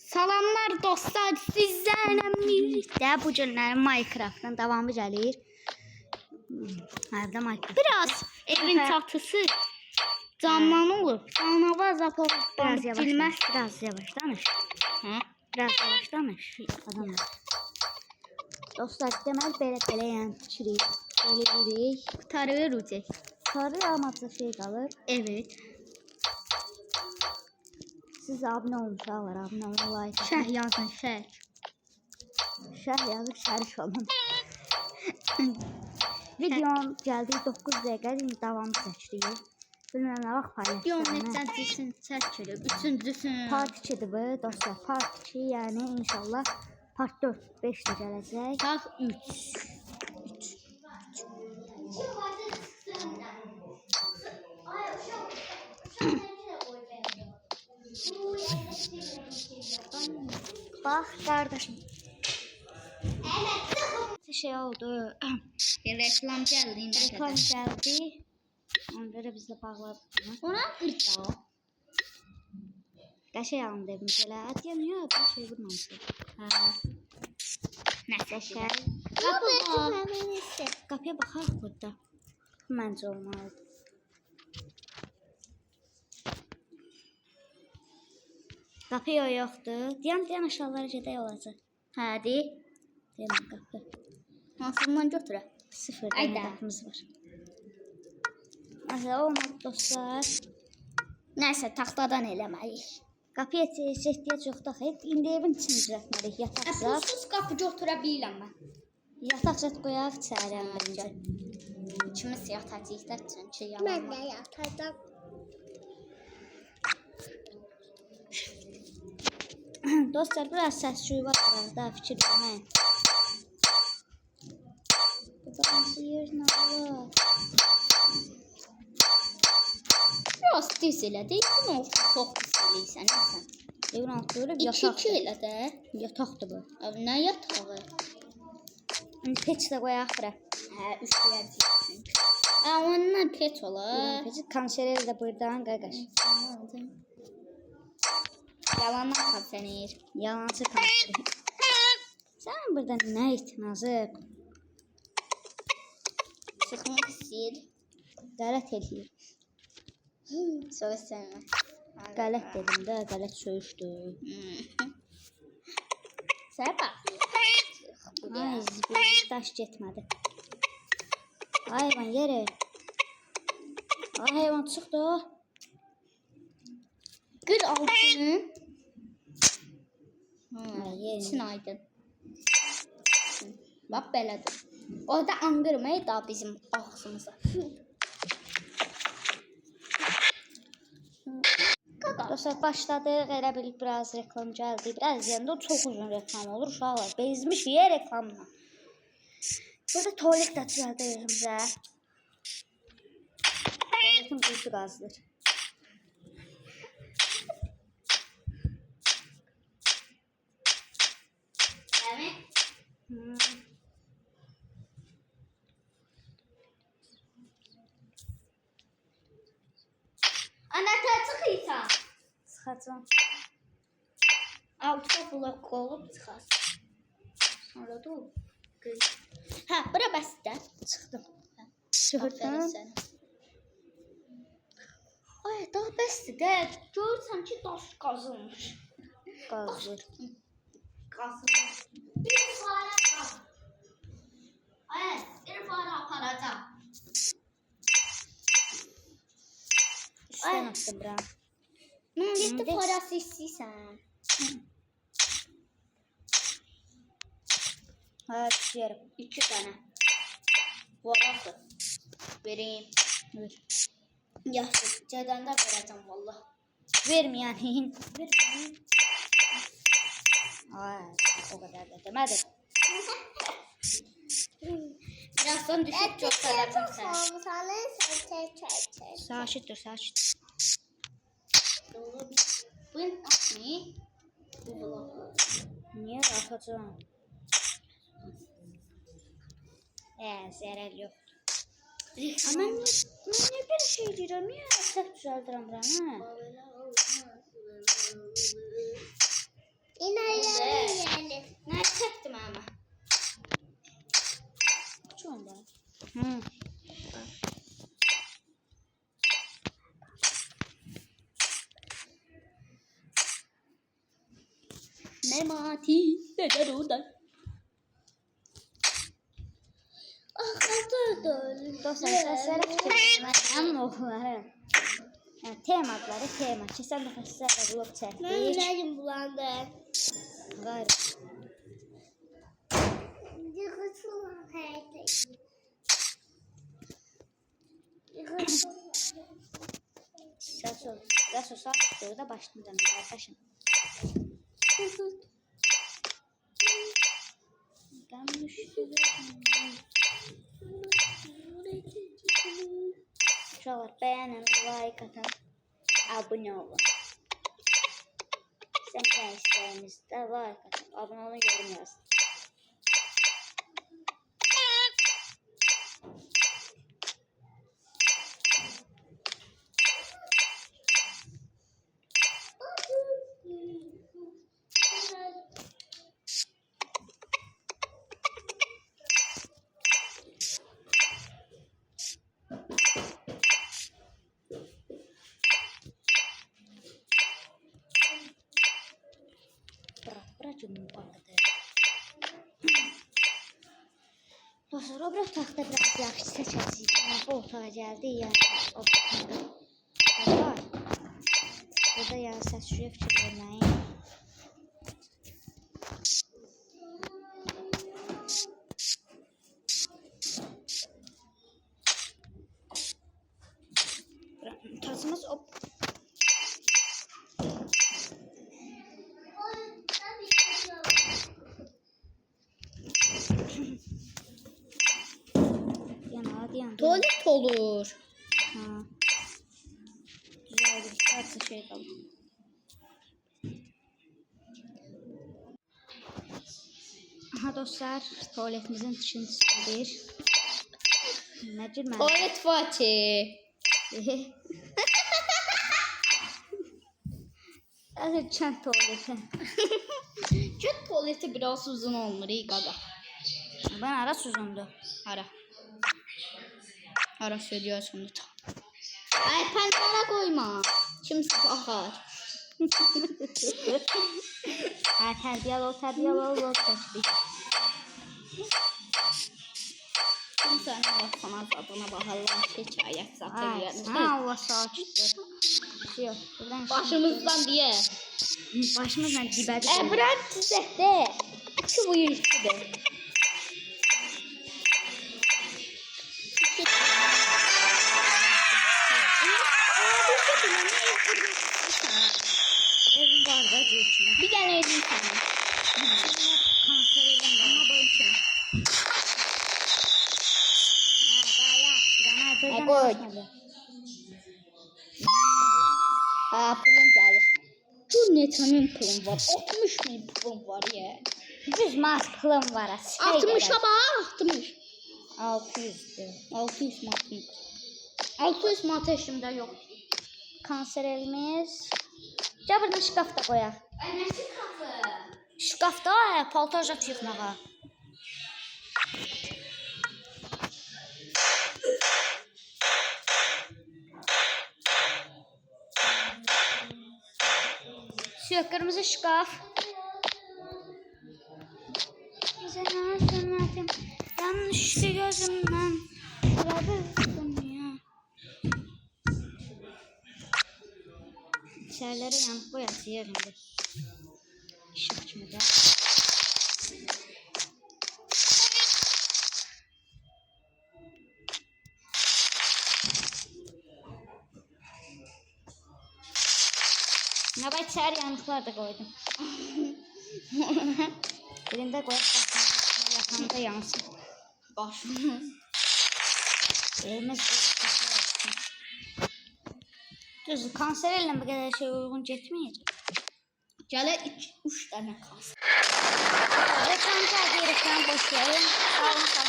Salamlar dostlar, sizlərlə birlikdə bu günlərin Minecraft'ın davamı gəlir. Hərdə Minecraft. Biraz evin çatısı canlanır. Canavar Biraz bilməz. Biraz yavaş danış. Hə? Biraz yavaş danış. Adam. Dostlar, deməli belə yəni çirik. Belə yirik. Qurtarırıq. Sarı almaqda şey qalır. Evet. Siz abunə olmuşlar, abunə olun, like. Şərh yazın, şərh. Şərh yazıb şərh olun. Videom gəldi 9 dəqiqə, indi davamı çəkirik. Bilməm nə vaxt Yox, paylaşacağım. neçəncəsini çəkirik? Üçüncüsünü. Part 2'dir bu dostlar. Part 2 yəni inşallah part 4, 5 də gələcək. Part 3. Bax qardaşım. Şey oldu. Reklam gəldi. Reklam gəldi. Onda da biz də bağladık. Ona qırda o. Qəşəng alın dedim belə. Atiyə niyə bir şey vurmamışsın? Hə. Nəsə Qəşəng. Qapıya baxaq burada. Məncə olmalıdır. Qapı yoxdur. Deyən aşağılara gedək olacaq. Hadi. Deyən qapı. Hansından götürək? 0 Ayda. qapımız var. Mesela olmadı dostlar. Nəsə taxtadan eləməliyik. Qapıya heç ehtiyac yoxdur. İndi evin içini düzəltməliyik. Yataq zat. Pulsuz qapı götürə bilirəm mən. Yataq zat qoyaq içəri məncə. İkimiz yatacağıq da çünki yalan. Mən də yatacağım. Dostlar biraz səs-küy var da fikir verməyin. Burada nasıl yer nə var? Biraz düz elə deyil. Nə olsun, çox düz eləyirsən. Evin altı görüb 2-2 yataqdır. elə də. Yataqdır bu. Abi, nə yatağı? İndi peç də qoyaq bura. Hə, üşüyəcək çünki. Ondan pet olar. Peç konserve də buradan qaqaş. Yalandan kafenir. Yalancı konserve. Sən burada nə etdin Azıq? Çıxmaq istəyir. Qələt eləyir. Söylesene. Qələt dedim də, qələt söyüşdü. Sen bak. Ay, bir daş getmədi. Ay, hayvan yere. Ay, hayvan çıxdı o. Qır altını. Yerin. İçin aydın. Bak belədir. Orada andırmayı da bizim ağzımıza. Dostlar başladıq, elə bil biraz reklam gəldi. Biraz yanda çox uzun reklam olur uşaqlar. Bezmiş yer reklamla. Burada tuvalet də düzəldək özümüzə. Tuvaletin quyusu qazılır. Evet. Anahtar çıxıysan. Çıxacam. Altı blok olub çıxas. Sonra da o. Hə, bura bəsdir. Çıxdım. Aferin Çıxırsan. sənə. Ay, daha bəsdir də. Görürsən ki, daş qazılmış. Qazılır. Qazılmış. Bir fare qaz. Ay, bir fare aparacaq. Üstdən atdım bura. Neçə parası istəyirsən? Hə, istəyirəm. 2 dənə. Varası. Vereyim. Ver. Yaxşı, cədəndə verəcəm vallah. Verməyənin. Verməyənin. Ay, o qədər də demədim. Birazdan düşüb göstərəcəm sənə. Sakit dur, sakit. Bu ne? Bu vlog. Niyə atacağım? Zərər yoxdur. Amma mən niyə belə şey deyirəm? Niyə səhv düzəldirəm buranı? Ne çektim ama? Çok da. Hı. Memati neden orada? Ah kazandım. Dostlar səslərə fikir verməyəm oxuları. Yəni temaları tema. Keçən dəfə sizlərlə vlog çəkdik. Mənim bulandı. Qayrı. Səs olsa da başlayacağım qardaşım. Uşaqlar bəyənin, like atın, abunə olun. Sən də istəyinizdə like atın, abunə olun, yorum yazın. Bırakın bardağı. Dostlar, o bırak taxta biraz yaxşı seçəcəyik. Bu otağa gəldi, yəni o taxta var. Burada yəni səs şuraya fikir verməyin. Tazımız o. Tuvalet olur. Ha. Güzel bir parça şey kaldı. Aha dostlar, tuvaletimizin dışındayız. Necil mən? Tuvalet Fatih. Azır çənd tuvaleti. Çöp tuvaleti biraz uzun olmalı iyi gaga. Ben ara uzundu. Ara. Ara söylüyorsun lütfen. Ay pençene koyma. Şimdi bakar. Ha, terbiyeli ol çəkdik. Şimdi sen baksana adına bakalım hikayet zaten Ay, yani. Allah sakitdir. Yok, buradan Başımızdan diye. başımızdan dibədir. Bırak size. Şu bu yüzüdür. Evim var da diyorsun. Bir tane yedim sana. Kanser elim de ama böyle için. Ha, daha yaxşı. Koy. Ha pulun gelir. Dur ne tanım pulum var. 60 bin pulum var ya. 100 mas pulum var. 60'a bak 60. 600'dür. 600 matım. 600 mat eşimde yok. Kanser elimiz. Gəl buradan şkafda qoyaq. Ne şkafı? Şkafda paltar yığmağa. Siyah kırmızı şkaf. Güzel yanlış işte gözümden. Bırakırdım ya. İçerileri yanıp boyası yerinde. Işık açmadı. Ya ben içeri yanıklar da koydum. Birinde koyup yakanda yansın. Başını. Evimiz düz kanser eline bu kadar şey uygun getmeyecek. Gələ 3 dənə kalsın. Reklam gəldi, reklam boş verin. Sağ olun.